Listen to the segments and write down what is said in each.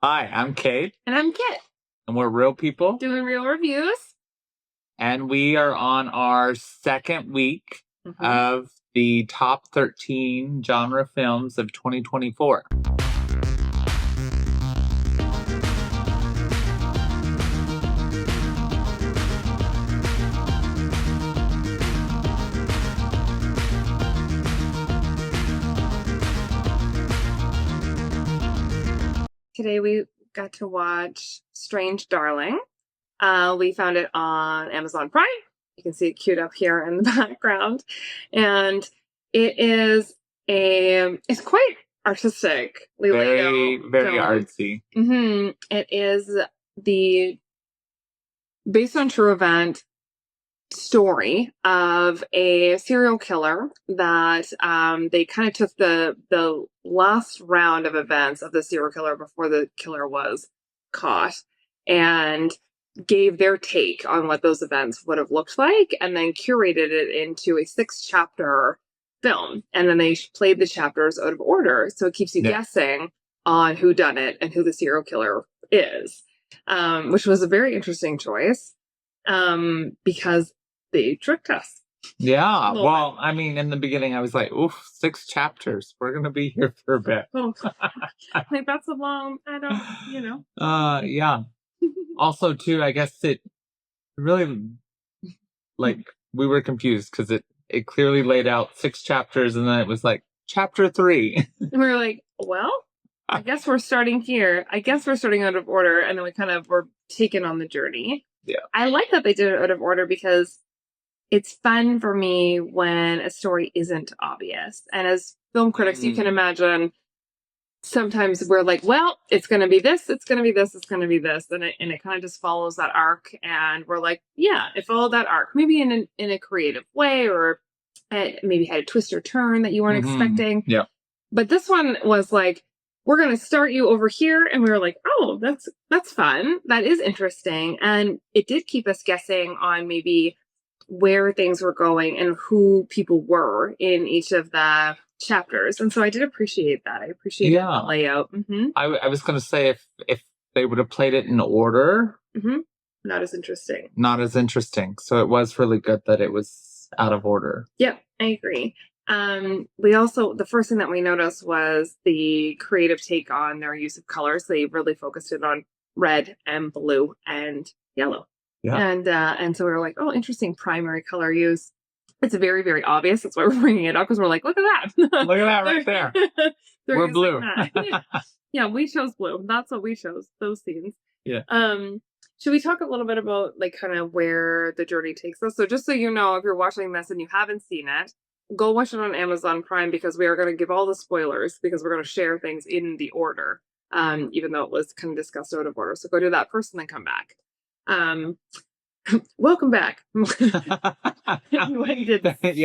Hi, I'm Cade, And I'm Kit, and we're real people, doing real reviews. and we are on our second week of the top 13 genre films of 2024. Today we got to watch Strange Darling. We found it on Amazon Prime. You can see it queued up here in the background. And it's quite artistic. Very artsy. It is based on true event story of a serial killer that they kind of took the last round of events of the serial killer before the killer was caught and gave their take on what those events would have looked like and then curated it into a 6-chapter film. And then they played the chapters out of order, so it keeps you guessing on who done it and who the serial killer is, which was a very interesting choice because they tricked us. Yeah, well, I mean, in the beginning, I was like, oof, 6 chapters. We're going to be here for a bit. Oh, like that's a long, Yeah. Also, too, I guess it really, like, we were confused because it clearly laid out 6 chapters, and then it was like, chapter 3. And we were like, well, I guess we're starting here. I guess we're starting out of order, and then we kind of were taken on the journey. Yeah. I like that they did it out of order because it's fun for me when a story isn't obvious. And as film critics, you can imagine sometimes we're like, well, it's going to be this, it's going to be this, it's going to be this. And it kind of just follows that arc. And we're like, yeah, it followed that arc, maybe in a creative way, or it maybe had a twist or turn that you weren't expecting. Yeah. But this one was like, we're going to start you over here. And we were like, oh, that's fun. That is interesting. And it did keep us guessing on maybe where things were going and who people were in each of the chapters. And so I did appreciate that. I appreciated the layout. I was going to say if they would have played it in order, not as interesting. So it was really good that it was out of order. Yep, I agree. We also, the first thing that we noticed was the creative take on their use of colors. They really focused it on red and blue and yellow. Yeah. And so we were like, oh, interesting primary color use. It's very, very obvious. That's why we're bringing it up, because we're like, look at that. Look at that right there. We're blue. Yeah, we chose blue. That's what we chose, those scenes. Yeah. Should we talk a little bit about like kind of where the journey takes us? So just so you know, if you're watching this and you haven't seen it, go watch it on Amazon Prime, because we are going to give all the spoilers, because we're going to share things in the order, even though it was kind of discussed out of order. So go do that first and then come back. Welcome back. Yeah. Could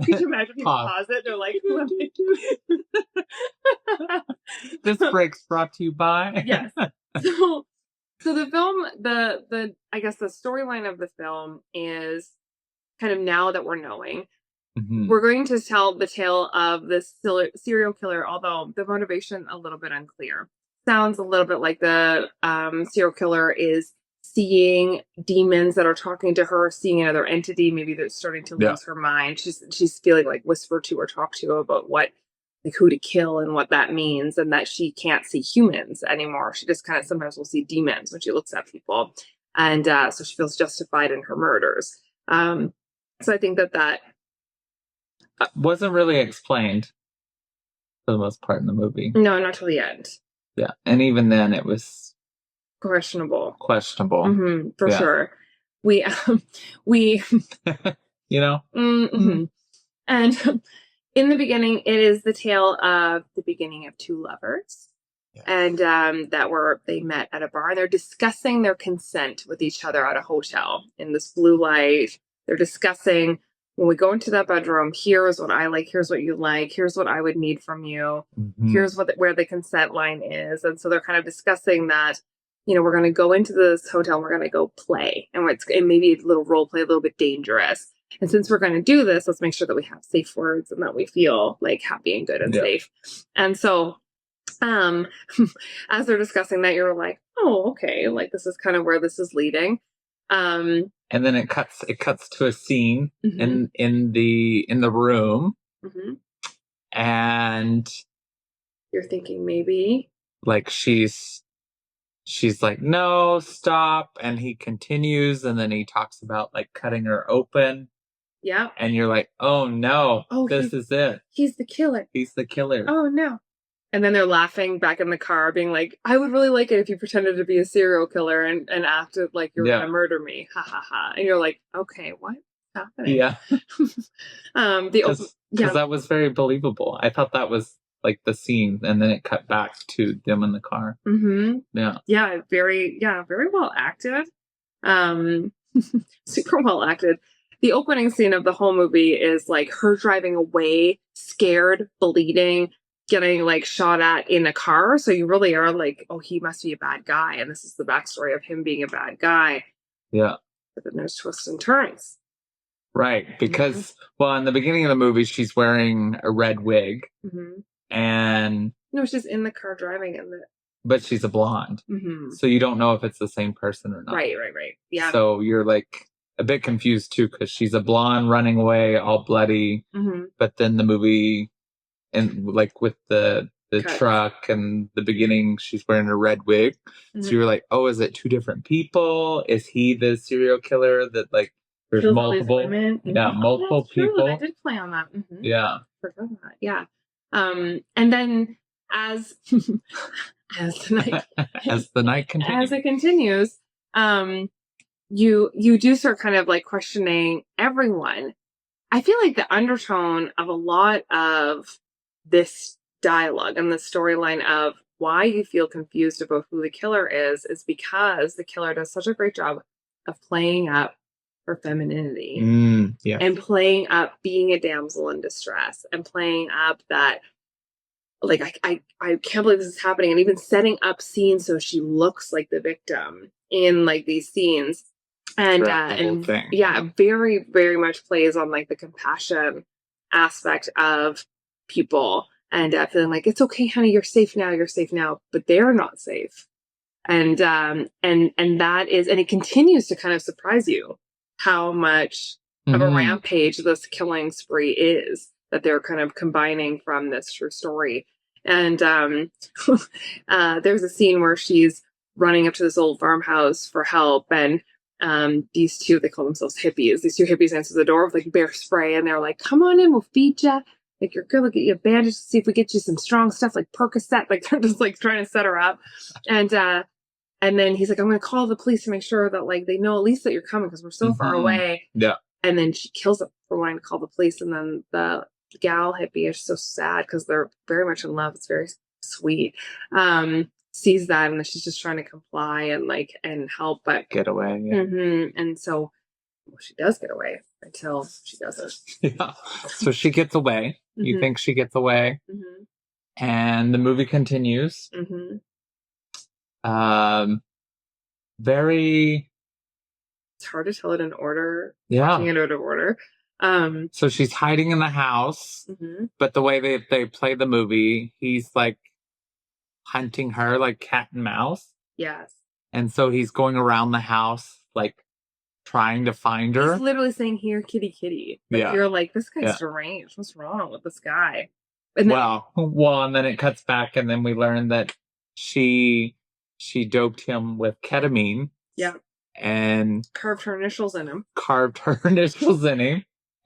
you imagine people pause it? They're like, this break's brought to you by. Yes. So the film, the I guess the storyline of the film is kind of, now that we're knowing, we're going to tell the tale of this serial killer, although the motivation a little bit unclear. Sounds a little bit like the serial killer is seeing demons that are talking to her, seeing another entity, maybe they're starting to lose her mind. She's feeling like whispered to or talked to about what, like who to kill and what that means, and that she can't see humans anymore. She just kind of sometimes will see demons when she looks at people, and so she feels justified in her murders. So I think that wasn't really explained for the most part in the movie. No, not till the end. Yeah, and even then it was questionable. For sure. We you know. And in the beginning, it is the tale of the beginning of two lovers, and they met at a bar. They're discussing their consent with each other at a hotel in this blue light. They're discussing, when we go into that bedroom, here's what I like, here's what you like, here's what I would need from you, here's where the consent line is. And so they're kind of discussing that, we're going to go into this hotel, we're going to go play, and maybe a little role play, a little bit dangerous. And since we're going to do this, let's make sure that we have safe words and that we feel like happy and good and safe. And so as they're discussing that, you're like, oh, okay, like this is kind of where this is leading. And then it cuts to a scene in the room, and you're thinking maybe like she's like, no, stop, and he continues, and then he talks about like cutting her open. Yeah. And you're like, oh no, this is it. He's the killer. He's the killer. Oh no. And then they're laughing back in the car, being like, I would really like it if you pretended to be a serial killer and acted like you were going to murder me. Ha ha ha. And you're like, okay, what's happening? Yeah. Because that was very believable. I thought that was like the scene, and then it cut back to them in the car. Yeah. Yeah, very well acted. Super well acted. The opening scene of the whole movie is like her driving away, scared, bleeding, getting like shot at in a car. So you really are like, oh, he must be a bad guy. And this is the backstory of him being a bad guy. Yeah. But then there's twists and turns. Right. Because, well, in the beginning of the movie, she's wearing a red wig. And... No, she's in the car driving But she's a blonde. So you don't know if it's the same person or not. Right. Yeah. So you're like a bit confused too, because she's a blonde running away all bloody. But then the movie, and like with the truck and the beginning, she's wearing a red wig. So you're like, oh, is it two different people? Is he the serial killer that like there's multiple? Yeah, multiple people. I did play on that. Yeah. Forgot that. Yeah. And then as the night continues, as it continues, you do start kind of like questioning everyone. I feel like the undertone of a lot of this dialogue and the storyline of why you feel confused about who the killer is because the killer does such a great job of playing up her femininity and playing up being a damsel in distress and playing up that like I can't believe this is happening, and even setting up scenes so she looks like the victim in like these scenes. And very, very much plays on like the compassion aspect of people and feeling like it's okay, honey, you're safe now, but they're not safe. And that is, and it continues to kind of surprise you how much of a rampage this killing spree is that they're kind of combining from this true story. And there's a scene where she's running up to this old farmhouse for help, and these two, they call themselves hippies. These two hippies answer the door with like bear spray, and they're like, "Come on in, we'll feed you. Like you're good. We'll get you a bandage. See if we get you some strong stuff like Percocet." Like they're just like trying to set her up, and then he's like, "I'm going to call the police to make sure that like they know at least that you're coming because we're so far away." Yeah. And then she kills him for wanting to call the police, and then the gal hippie is so sad because they're very much in love. It's very sweet. Sees that, and then she's just trying to comply and help, but get away. Yeah. And so she does get away until she doesn't. Yeah. So she gets away. You think she gets away, and the movie continues. Very. It's hard to tell it in order. Yeah. Watching it out of order. So she's hiding in the house, but the way they play the movie, he's like hunting her like cat and mouse. Yes. And so he's going around the house like trying to find her. He's literally saying, "Here, kitty, kitty." Like, you're like, this guy's deranged. What's wrong with this guy? And then, and then it cuts back, and then we learn that she doped him with ketamine. Yeah. And carved her initials in him.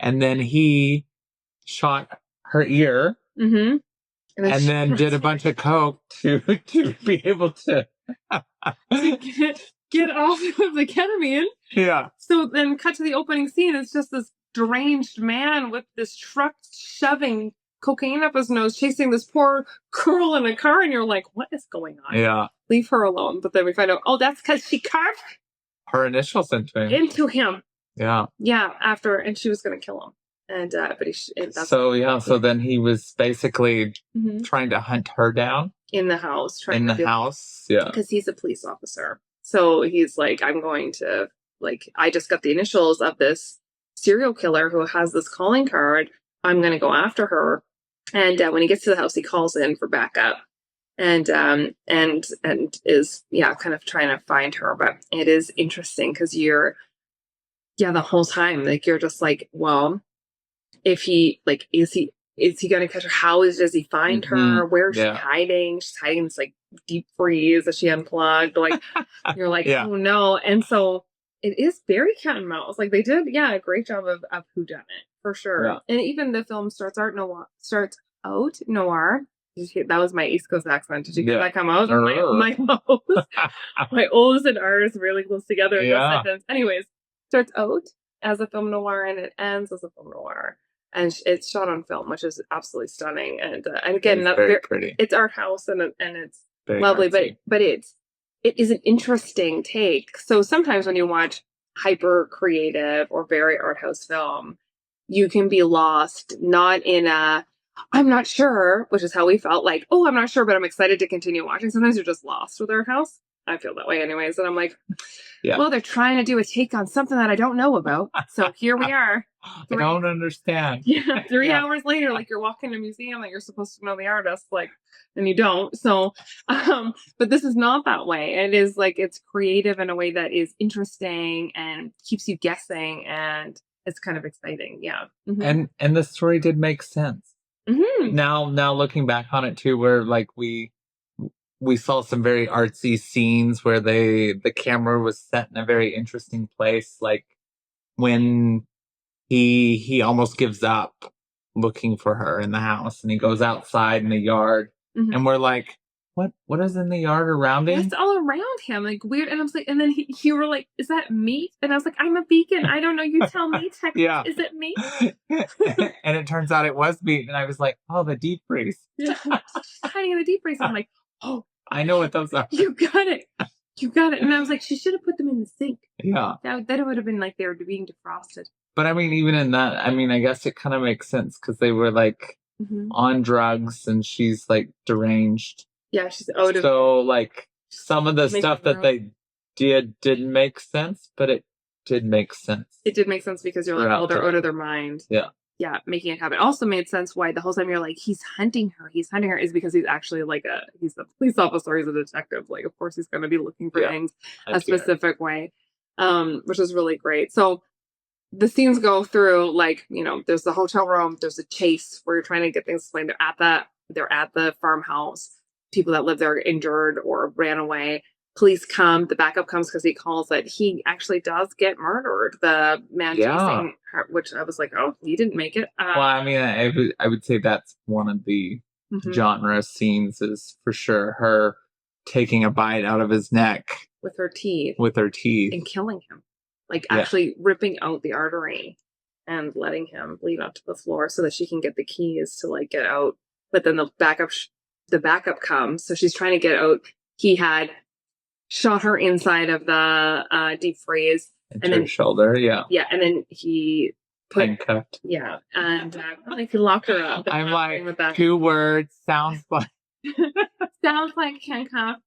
And then he shot her ear. And then did a bunch of coke to be able to get off of the ketamine. Yeah. So then cut to the opening scene. It's just this deranged man with this truck shoving cocaine up his nose, chasing this poor girl in a car. And you're like, what is going on? Yeah. Leave her alone. But then we find out, oh, that's because she carved her initials into him. Yeah. Yeah. After, and she was going to kill him. And, but so then he was basically trying to hunt her down in the house. Yeah. Because he's a police officer. So he's like, I'm going to, like, I just got the initials of this serial killer who has this calling card. I'm going to go after her. And when he gets to the house, he calls in for backup. and is kind of trying to find her. But it is interesting because the whole time like you're just like, well, if he like is he gonna catch her? How does he find her? Where is she hiding? She's hiding in this like deep freeze that she unplugged. Like you're like, oh no. And so it is very cat and mouse. Like they did a great job of whodunit for sure. Yeah. And even the film starts out noir. That was my East Coast accent. Did you hear that come out? My O's and R's really close together in this sentence. Anyways, starts out as a film noir and it ends as a film noir. And it's shot on film, which is absolutely stunning. And again, it's very pretty. It's art house and it's very lovely, artsy. but it is an interesting take. So sometimes when you watch hyper creative or very art house film, you can be lost, not in a I'm not sure, which is how we felt like, oh, I'm not sure, but I'm excited to continue watching. Sometimes you're just lost with art house. I feel that way anyways. And I'm like, well, they're trying to do a take on something that I don't know about. So here we are. I don't understand. 3 hours later, like you're walking in a museum that you're supposed to know the artist, like, and you don't. So, but this is not that way. It is like, it's creative in a way that is interesting and keeps you guessing. And it's kind of exciting. Yeah. Mm-hmm. And the story did make sense. Mm-hmm. Now looking back on it too, where like we saw some very artsy scenes where the camera was set in a very interesting place, like when he almost gives up looking for her in the house and he goes outside in the yard and we're like, what is in the yard around him? It's all around him, like weird. And I was like, and then you were like, is that meat? And I was like, I'm a vegan. I don't know. You tell me. Is it meat? And it turns out it was meat. And I was like, oh, the deep freeze. Hiding in the deep freeze. I'm like, oh, I know what those are. You got it. And I was like, she should have put them in the sink. Yeah. Then it would have been like they were being defrosted. But I mean, even in that, I mean, I guess it kind of makes sense because they were like on drugs and she's like deranged. Yeah, she's out of. So like some of the stuff that they didn't make sense, but it did make sense. It did make sense because you're like, oh, they're out of their mind. Yeah. Yeah, making it happen. Also made sense why the whole time you're like, he's hunting her is because he's actually like he's a police officer, he's a detective. Like, of course he's going to be looking for things a specific way, which is really great. So the scenes go through like, there's the hotel room, there's a chase where you're trying to get things explained. They're at the farmhouse. People that live there are injured or ran away. Police come, the backup comes because he calls that he actually does get murdered. The man chasing her, which I was like, oh, he didn't make it. Well, I mean, I would say that's one of the genre scenes is for sure her taking a bite out of his neck. With her teeth. And killing him. Like actually ripping out the artery and letting him bleed onto the floor so that she can get the keys to like get out. But then the backup comes. So she's trying to get out. He had shot her inside of the deep freeze. And then shoulder, Yeah, and then he handcuffed. Yeah, and he locked her up. I'm like, with that. 2 words, sounds like handcuffed.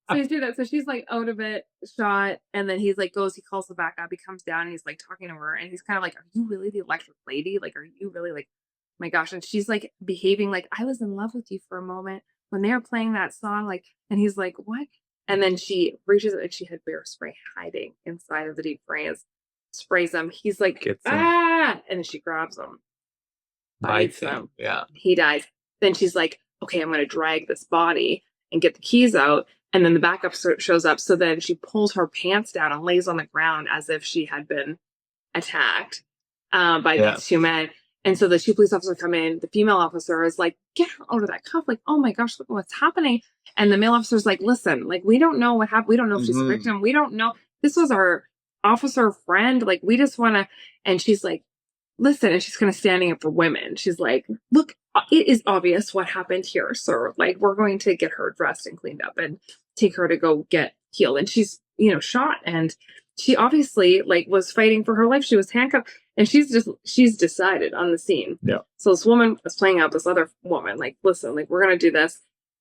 So he's doing that. So she's like out of it, shot, and then he's like he calls the backup. He comes down and he's like talking to her, and he's kind of like, are you really the electric lady? Like, are you really like, my gosh? And she's like behaving like I was in love with you for a moment when they were playing that song. Like, and he's like, what? And then she reaches and she had bear spray hiding inside of the deep freeze, sprays him. He's like, and then she grabs him, bites him. Yeah, he dies. Then she's like, okay, I'm going to drag this body and get the keys out. And then the backup shows up. So then she pulls her pants down and lays on the ground as if she had been attacked by these 2 men. And so the 2 police officers come in. The female officer is like, get her out of that cuff. Like, oh my gosh, look what's happening. And the male officer's like, listen, like, we don't know what happened. We don't know if she's a victim. We don't know. This was our officer friend. Like, we just want to. And she's like, listen. And she's kind of standing up for women. She's like, look, it is obvious what happened here, sir. Like, we're going to get her dressed and cleaned up and take her to go get healed. And she's, shot. And she obviously like was fighting for her life. She was handcuffed. And she's decided on the scene. Yeah. So this woman is playing out this other woman, like, listen, like, we're going to do this.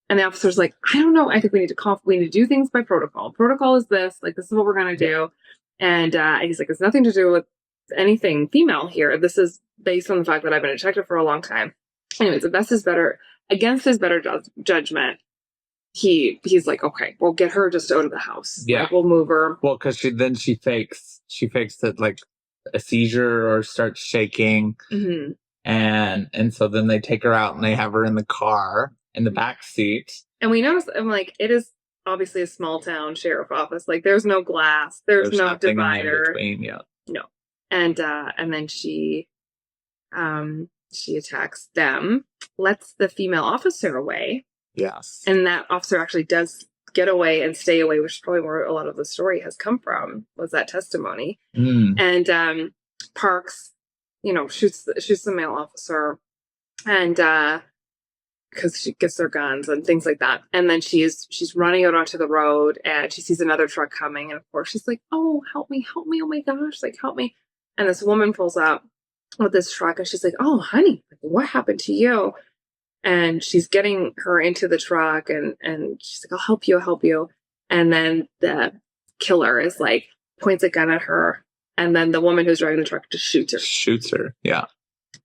And the officer's like, I don't know. I think we need to do things by protocol. Protocol is this, like, this is what we're going to do. And he's like, it's nothing to do with anything female here. This is based on the fact that I've been a detective for a long time. Anyways, against his better judgment, he's like, okay, we'll get her just out of the house. Yeah. Like, we'll move her. Well, because she fakes that like a seizure or starts shaking. Mm-hmm. And so then they take her out and they have her in the car in the back seat. And we notice, I'm like, it is obviously a small town sheriff office. Like, there's no glass, there's no divider. In between, yeah. No. And then she attacks them, lets the female officer away. Yes. And that officer actually does get away and stay away, which is probably where a lot of the story has come from, was that testimony. And Parks, shoots the male officer, and because she gets their guns and things like that. And then she's running out onto the road, and she sees another truck coming, and of course she's like, oh, help me, oh my gosh, like, help me. And this woman pulls up with this truck, and she's like, oh honey, what happened to you? And she's getting her into the truck, and she's like, I'll help you. And then the killer is like, points a gun at her, and then the woman who's driving the truck just shoots her. Yeah.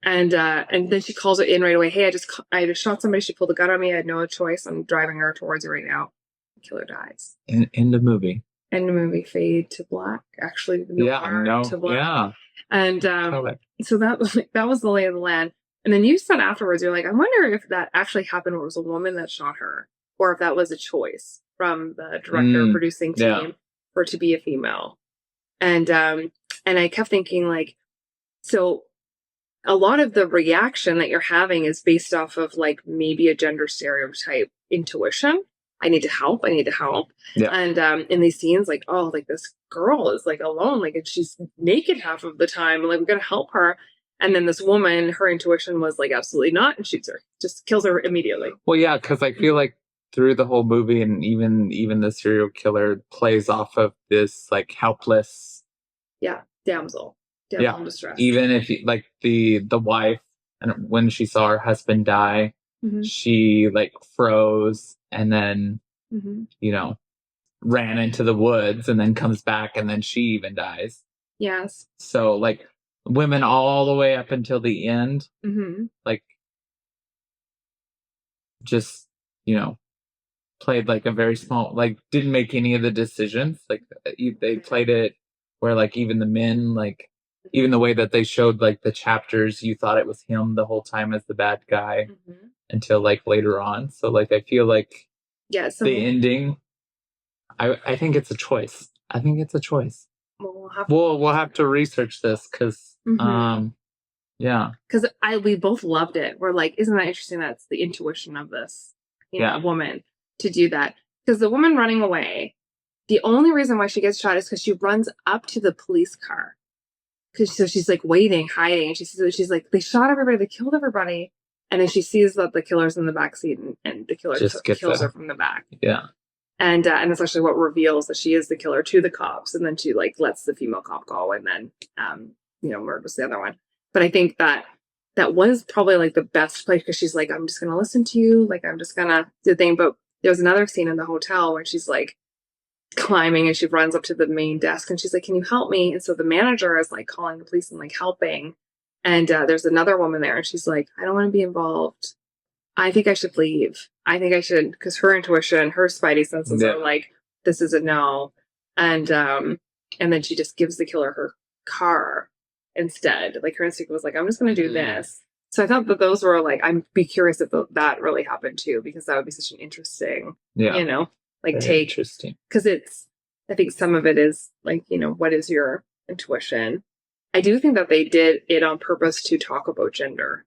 And then she calls it in right away. Hey, I just shot somebody. She pulled a gun on me. I had no choice. I'm driving her towards you right now. The killer dies. In the movie. And the movie fade to black. Actually, to black. Yeah. And so that was the lay of the land. And then you said afterwards, you're like, I wonder if that actually happened where it was a woman that shot her, or if that was a choice from the director producing team for it to be a female. And I kept thinking, like, so a lot of the reaction that you're having is based off of like maybe a gender stereotype intuition. I need to help. Yeah. And in these scenes, like, oh, like this girl is like alone, like, and she's naked half of the time, and like, we gotta help her. And then this woman, her intuition was like, absolutely not, and shoots her, just kills her immediately. Well, yeah, because I feel like through the whole movie, and even the serial killer plays off of this like helpless, damsel in distress. Even if like the wife, and when she saw her husband die, she like froze, and then ran into the woods, and then comes back, and then she even dies. Yes. So like women all the way up until the end, like just played like a very small, like didn't make any of the decisions. Like they played it where like even the men, like even the way that they showed like the chapters, you thought it was him the whole time as the bad guy until like later on. So like I feel like the ending, I think it's a choice. We'll have to research this because because we both loved it. We're like, isn't that interesting? That's the intuition of this woman to do that. Because the woman running away, the only reason why she gets shot is because she runs up to the police car. So she's like waiting, hiding, and she's like, they shot everybody, they killed everybody. And then she sees that the killer's in the back seat, and the killer just kills her from the back. Yeah. And that's actually what reveals that she is the killer to the cops. And then she like lets the female cop go, and then murders the other one. But I think that was probably like the best place, because she's like, I'm just gonna listen to you, like I'm just gonna do the thing. But there's another scene in the hotel where she's like climbing, and she runs up to the main desk, and she's like, can you help me? And so the manager is like calling the police and like helping. And there's another woman there, and she's like, I don't want to be involved. I think I should leave. I think I should, because her intuition, her spidey senses are like, this is a no. And then she just gives the killer her car instead. Like her instinct was like, I'm just going to do this. So I thought that those were like, I'd be curious if that really happened too, because that would be such an interesting, like take. Interesting. Because I think some of it is like, what is your intuition? I do think that they did it on purpose to talk about gender,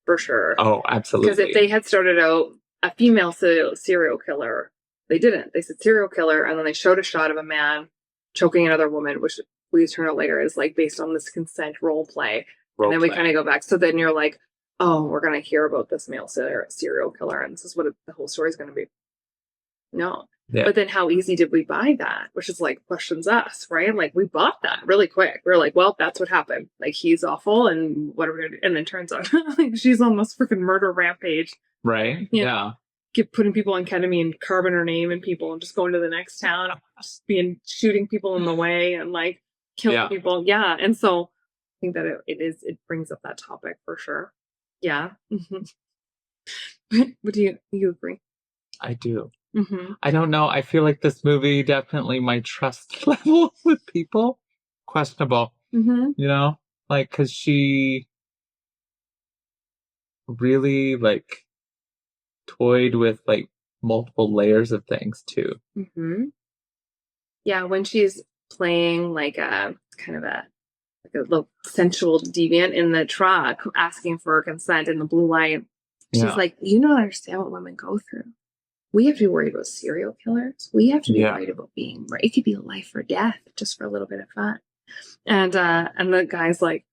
for sure. Oh, absolutely. Because if they had started out a female serial killer, they didn't. They said serial killer, and then they showed a shot of a man choking another woman, which we turn out later is like based on this consent role play. And then we kind of go back. So then you're like, oh, we're going to hear about this male serial killer, and this is what the whole story is going to be. No. Yeah. But then how easy did we buy that? Which is like questions us, right? Like we bought that really quick. We were like, well, that's what happened. Like he's awful, and what are we going to do? And then turns out like she's on this freaking murder rampage. Right. Yeah. Putting people on ketamine, carving her name and people, and just going to the next town, just shooting people in the way and like killing people. Yeah. And so I think that it brings up that topic for sure. Yeah. But do you agree? I do. I don't know. I feel like this movie definitely my trust level with people questionable. You know, like because she really like toyed with like multiple layers of things too. Yeah, when she's playing like a kind of a little sensual deviant in the truck, asking for consent in the blue light, she's like, "You don't understand what women go through. We have to be worried about serial killers. We have to be worried about being right. It could be life or death just for a little bit of fun." And the guy's like,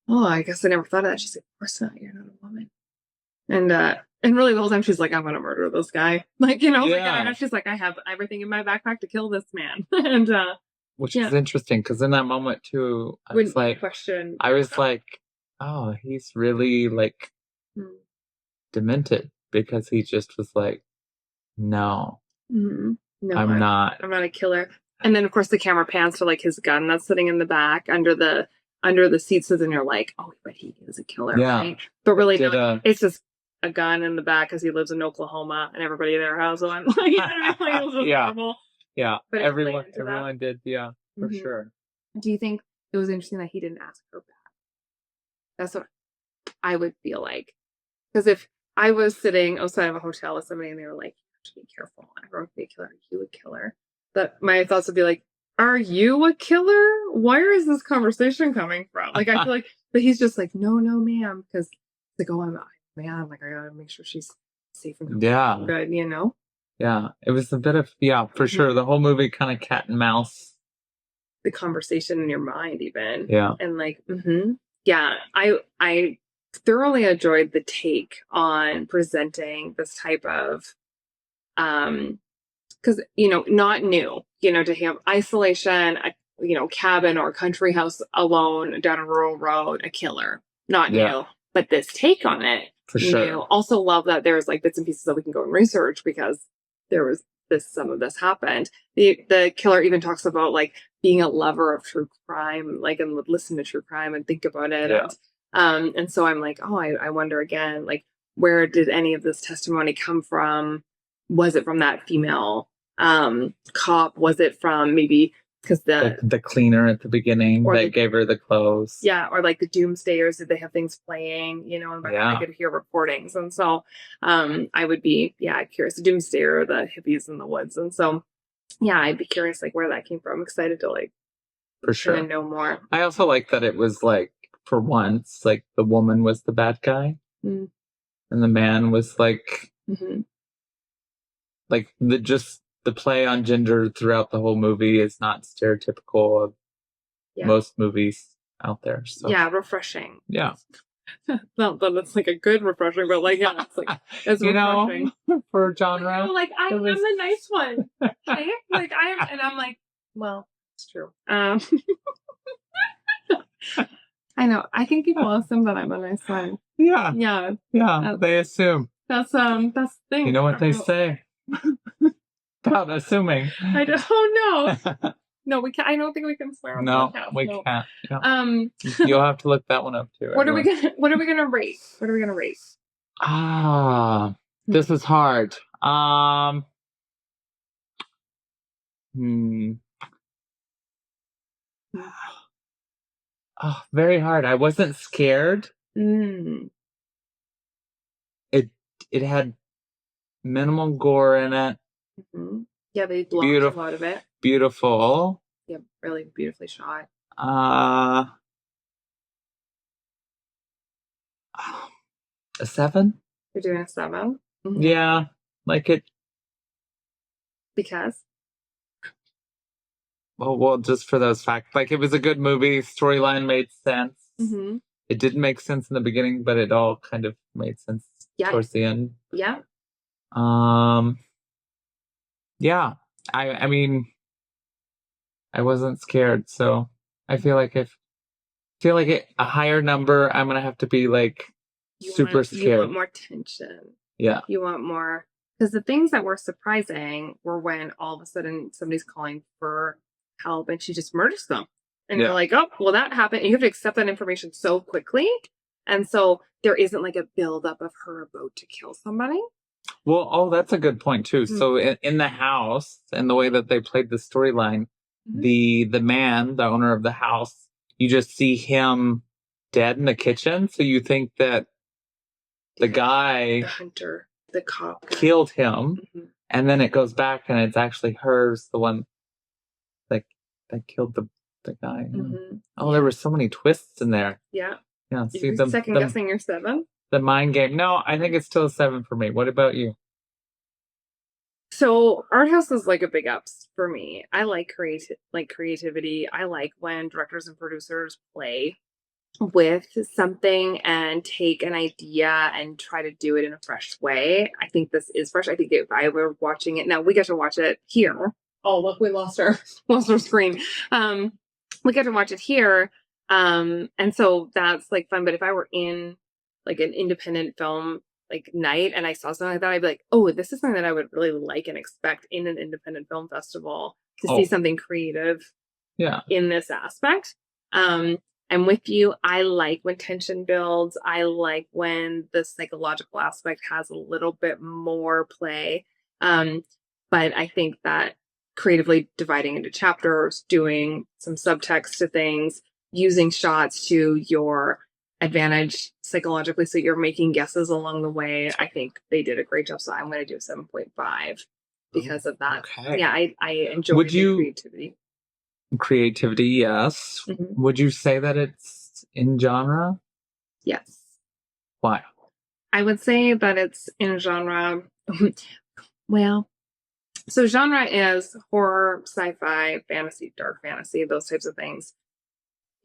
"Oh, I guess I never thought of that." She's like, "Of course not. You're not a woman." And really the whole time she's like, "I'm gonna murder this guy." Like, you know, like she's like, "I have everything in my backpack to kill this man." And which is interesting because in that moment too, I was like, "Oh, he's really like demented," because he just was like, "No, no, I'm not a killer." And then of course the camera pans to like his gun that's sitting in the back under the seats, so then you're like, "Oh, but he is a killer," right? But really, it's just a gun in the back because he lives in Oklahoma and everybody there has one. Like, it was just normal. Yeah, but everyone did, for sure. Do you think it was interesting that he didn't ask her back? That's what I would feel like. Because if I was sitting outside of a hotel with somebody and they were like, "You have to be careful. Everyone could be a killer. Are you a killer?" That my thoughts would be like, "Are you a killer? Where is this conversation coming from?" Like, I feel like, but he's just like, "No, ma'am," because like, "Oh, I'm a man. Like, I gotta make sure she's safe and good," you know? Yeah, it was a bit of for sure. The whole movie kind of cat and mouse. The conversation in your mind, even. Yeah. And like, yeah, I thoroughly enjoyed the take on presenting this type of, because not new, to have isolation, a cabin or a country house alone down a rural road, a killer, not new, but this take on it, for sure. Also love that there's like bits and pieces that we can go and research because there was some of this happened. The killer even talks about like being a lover of true crime, like, and would listen to true crime and think about it. And so I'm like, oh, I wonder again, like, where did any of this testimony come from? Was it from that female cop? Was it from maybe because the cleaner at the beginning that gave her the clothes? Yeah, or like the doomsdayers, did they have things playing, and I could hear recordings. And so I would be, curious, the doomsdayer or the hippies in the woods. And so, I'd be curious like where that came from. I'm excited to like for sure know more. I also like that it was like for once, like the woman was the bad guy and the man was like, like the play on gender throughout the whole movie is not stereotypical of most movies out there. So refreshing. Yeah. Not that it's like a good refreshing, but like it's like it's refreshing for genre. Like I am the nice one. Okay? Like I'm like, well, it's true. I know. I think people assume that I'm a nice one. Yeah. They assume. That's the thing. You know what they say about assuming. I don't know. No, we can't. I don't think we can swear on podcast. We can't. Yeah. You'll have to look that one up too. What are we gonna rate? What are we gonna rate? This is hard. Very hard. I wasn't scared. It had minimal gore in it. Yeah, they blocked a lot of it. Beautiful. Yeah, really beautifully shot. A 7? You're doing a 7? Yeah, like it. Because? Well, just for those facts. Like, it was a good movie. Storyline made sense. It didn't make sense in the beginning, but it all kind of made sense towards the end. Yeah. Yeah. I mean, I wasn't scared, so I feel like a higher number, I'm gonna have to be like super scared. You want more tension. Yeah. You want more, because the things that were surprising were when all of a sudden somebody's calling for help and she just murders them. And you're like, oh, well, that happened. And you have to accept that information so quickly. And so there isn't like a buildup of her about to kill somebody. Well, that's a good point too. So in the house and the way that they played the storyline, the man, the owner of the house, you just see him dead in the kitchen. So you think that the guy, the hunter, the cop guy, killed him, and then it goes back and it's actually hers, the one that killed the guy. Oh, there were so many twists in there. Yeah. Yeah. See, you're second guessing your 7? The mind game. No, I think it's still a 7 for me. What about you? So art house is like a big ups for me. I like creativity. I like when directors and producers play with something and take an idea and try to do it in a fresh way. I think this is fresh. I think if I were watching it now, we get to watch it here. Oh, look, we lost our screen. We get to watch it here. And so that's like fun. But if I were in like an independent film like night and I saw something like that, I'd be like, oh, this is something that I would really like and expect in an independent film festival to see something creative in this aspect. I'm with you. I like when tension builds. I like when the psychological aspect has a little bit more play. But I think that creatively dividing into chapters, doing some subtext to things, using shots to your advantage psychologically, so you're making guesses along the way, I think they did a great job. So I'm going to do 7.5 because of that. Okay. Yeah, I enjoy creativity. Creativity, yes. Would you say that it's in genre? Yes. Why? I would say that it's in genre. Well, so genre is horror, sci-fi, fantasy, dark fantasy, those types of things.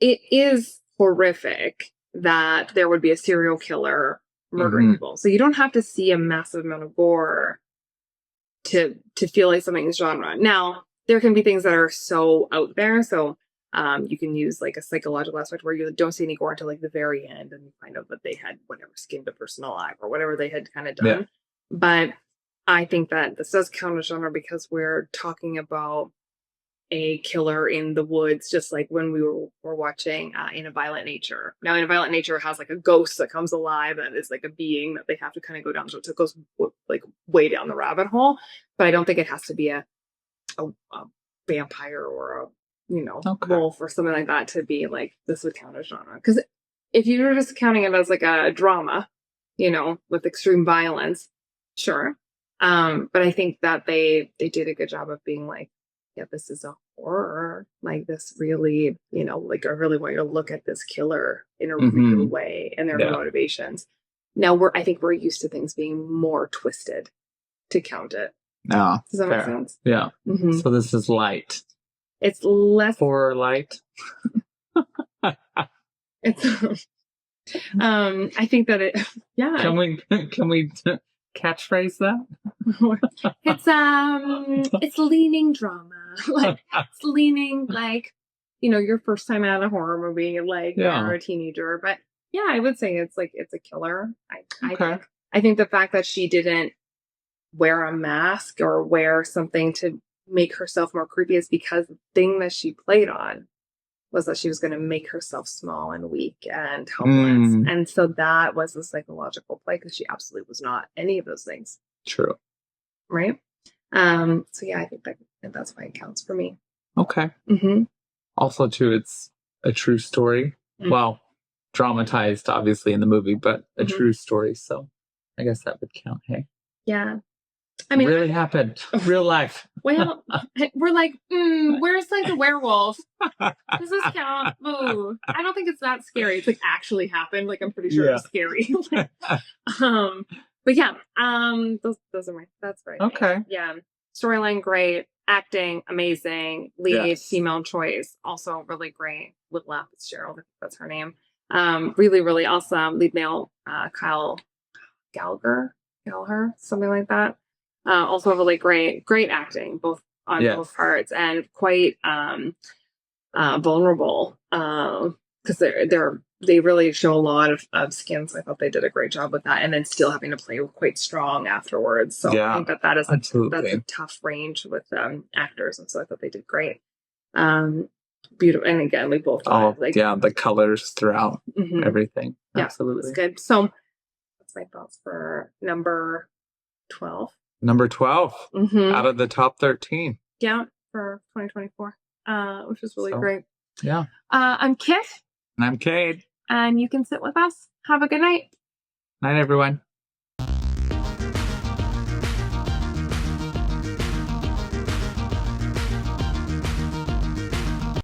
It is horrific that there would be a serial killer murdering people. So you don't have to see a massive amount of gore to feel like something's genre. Now, there can be things that are so out there. So you can use like a psychological aspect where you don't see any gore until like the very end and you find out that they had whatever skinned a person alive or whatever they had kind of done. Yeah. But I think that this does count as genre because we're talking about a killer in the woods, just like when we were watching In a Violent Nature. Now, In a Violent Nature has like a ghost that comes alive that is like a being that they have to kind of go down. So it goes like way down the rabbit hole. But I don't think it has to be a vampire or a wolf or something like that to be like this would count as genre. Because if you were just counting it as like a drama, with extreme violence, sure. But I think that they did a good job of being like, yeah, this is a horror. Like this really, like I really want you to look at this killer in a real way and their motivations. Now I think we're used to things being more twisted to count it. No. Does that make sense? Yeah. So this is light. It's less horror light. It's I think that it Can we catchphrase that? It's leaning drama. Like it's leaning like, your first time at a horror movie, like you're a teenager. But yeah, I would say it's a killer. I think the fact that she didn't wear a mask or wear something to make herself more creepy is because the thing that she played on was that she was going to make herself small and weak and helpless. And so that was a psychological play because she absolutely was not any of those things. True. Right? So yeah, I think that's why it counts for me. Okay. Also, too, it's a true story. Well, dramatized, obviously, in the movie, but a true story. So I guess that would count, hey? Yeah. I mean, really happened. Real life. Well, we're like, where's like the werewolf? Does this count? Ooh, I don't think it's that scary. It's like actually happened. Like I'm pretty sure it's scary. But yeah, those are that's right. Okay. Yeah, storyline great, acting amazing, lead female choice also really great with La Fitzgerald. I think that's her name. Really, really awesome lead male. Kyle Gallagher, something like that. Also really great acting, both on both parts, and quite vulnerable because they really show a lot of skin. So I thought they did a great job with that, and then still having to play quite strong afterwards. So I think that is that's a tough range with actors, and so I thought they did great. Beautiful, and again, we both the colors throughout everything. Absolutely, it's good. So that's my thoughts for number 12. Number 12 out of the top 13. Yeah, for 2024, which is really great. Yeah. I'm Kit. And I'm Cade. And you can sit with us. Have a good night. Night, everyone.